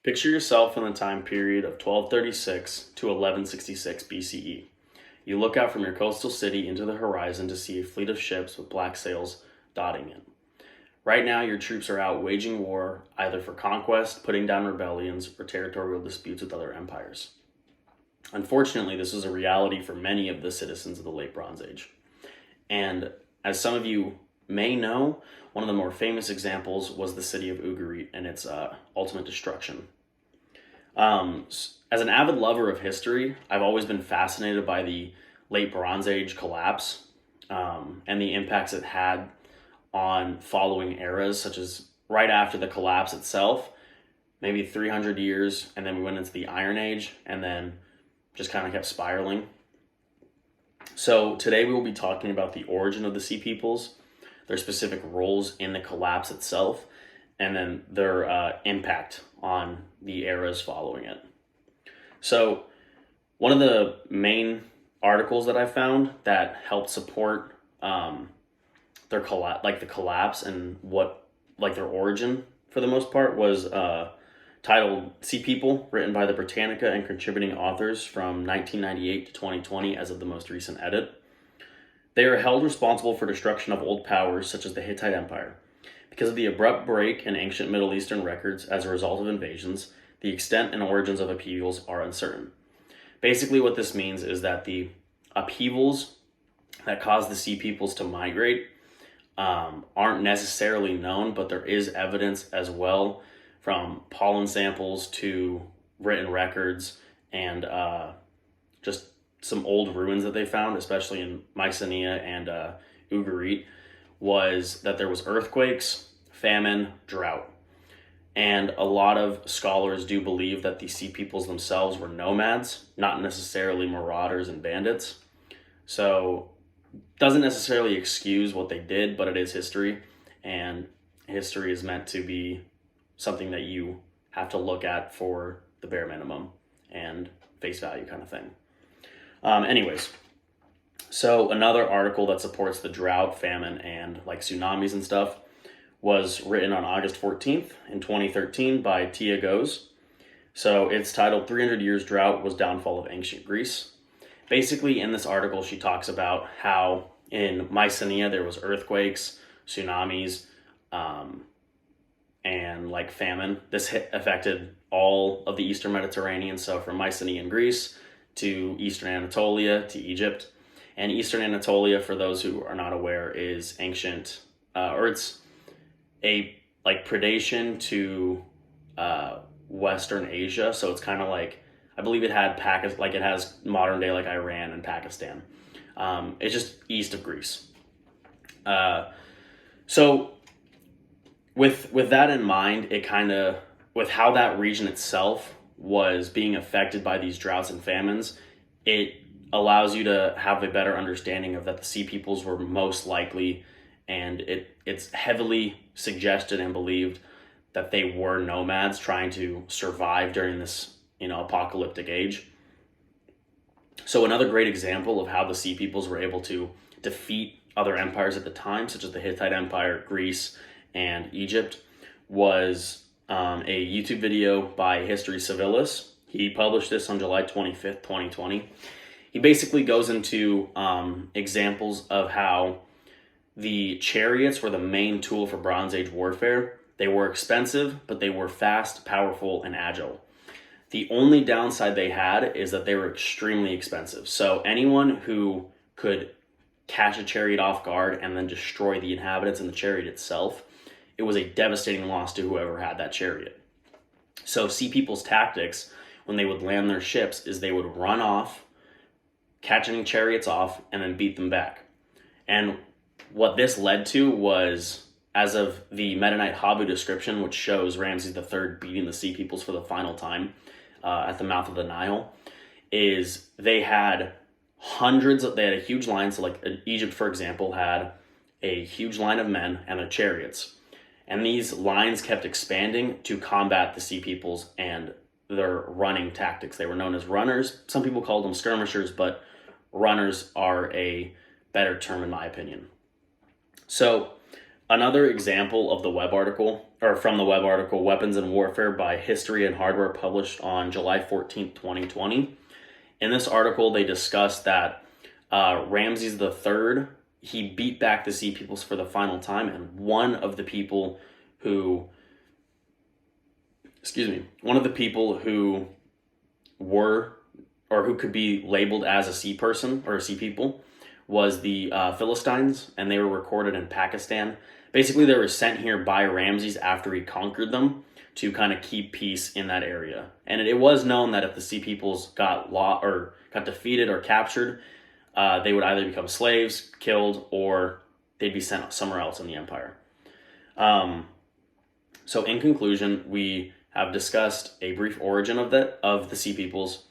Picture yourself in the time period of 1236 to 1166 BCE. You look out from your coastal city into the horizon to see a fleet of ships with black sails dotting it. Right now, your troops are out waging war, either for conquest, putting down rebellions, or territorial disputes with other empires. Unfortunately, this is a reality for many of the citizens of the Late Bronze Age. And as some of you may know, one of the more famous examples was the city of Ugarit and its ultimate destruction. As an avid lover of history, I've always been fascinated by the Late Bronze Age collapse and the impacts it had on following eras, such as right after the collapse itself, maybe 300 years, and then we went into the Iron Age, and then just kind of kept spiraling. So today we will be talking about the origin of the Sea Peoples, their specific roles in the collapse itself, and then their impact on the eras following it. So one of the main articles that I found that helped support their the collapse and their origin for the most part was titled Sea People, written by the Britannica and contributing authors from 1998 to 2020 as of the most recent edit. They are held responsible for destruction of old powers such as the Hittite Empire. Because of the abrupt break in ancient Middle Eastern records as a result of invasions, the extent and origins of upheavals are uncertain. Basically, what this means is that the upheavals that caused the Sea Peoples to migrate aren't necessarily known, but there is evidence as well from pollen samples to written records and just some old ruins that they found, especially in Mycenae and Ugarit, was that there was earthquakes, famine, drought. And a lot of scholars do believe that the Sea Peoples themselves were nomads, not necessarily marauders and bandits. So doesn't necessarily excuse what they did, but it is history, and history is meant to be something that you have to look at for the bare minimum and face value kind of thing. Anyways, so another article that supports the drought, famine, and like tsunamis and stuff was written on August 14th in 2013 by Tia Goes. So it's titled 300 Years Drought Was Downfall of Ancient Greece. Basically, in this article, she talks about how in Mycenae there was earthquakes, tsunamis, and like famine. This affected all of the Eastern Mediterranean, so from Mycenae in Greece to Eastern Anatolia to Egypt. And Eastern Anatolia, for those who are not aware, is ancient, or it's a predation to Western Asia. So it's kind of like, I believe it had it has modern day like Iran and Pakistan. It's just east of Greece. So with that in mind, with how that region itself was being affected by these droughts and famines, it allows you to have a better understanding of that the Sea Peoples were most likely, and it's heavily suggested and believed that they were nomads trying to survive during this apocalyptic age. So another great example of how the Sea Peoples were able to defeat other empires at the time, such as the Hittite Empire, Greece, and Egypt, was a YouTube video by History Civilis. He published this on July 25th, 2020. He basically goes into examples of how the chariots were the main tool for Bronze Age warfare. They were expensive, but they were fast, powerful, and agile. The only downside they had is that they were extremely expensive. So anyone who could catch a chariot off guard and then destroy the inhabitants and the chariot itself, it was a devastating loss to whoever had that chariot. So Sea People's tactics, when they would land their ships, is they would run off, catch any chariots off, and then beat them back. And what this led to was, as of the Medinite Habu description, which shows Ramses III beating the Sea Peoples for the final time at the mouth of the Nile, is they had a huge line. So like Egypt, for example, had a huge line of men and their chariots. And these lines kept expanding to combat the Sea Peoples and their running tactics. They were known as runners. Some people called them skirmishers, but runners are a better term in my opinion. So Another example of the web article, or from the web article, Weapons and Warfare by History and Hardware, published on July 14th, 2020. In this article, they discussed that Ramses III, he beat back the Sea Peoples for the final time, and one of the people who were, or who could be labeled as a sea person or a sea people, was the Philistines, and they were recorded in Pakistan. Basically, they were sent here by Ramses after he conquered them to kind of keep peace in that area. And it was known that if the Sea Peoples got defeated or captured, they would either become slaves, killed, or they'd be sent somewhere else in the empire. So in conclusion, we have discussed a brief origin of the Sea Peoples,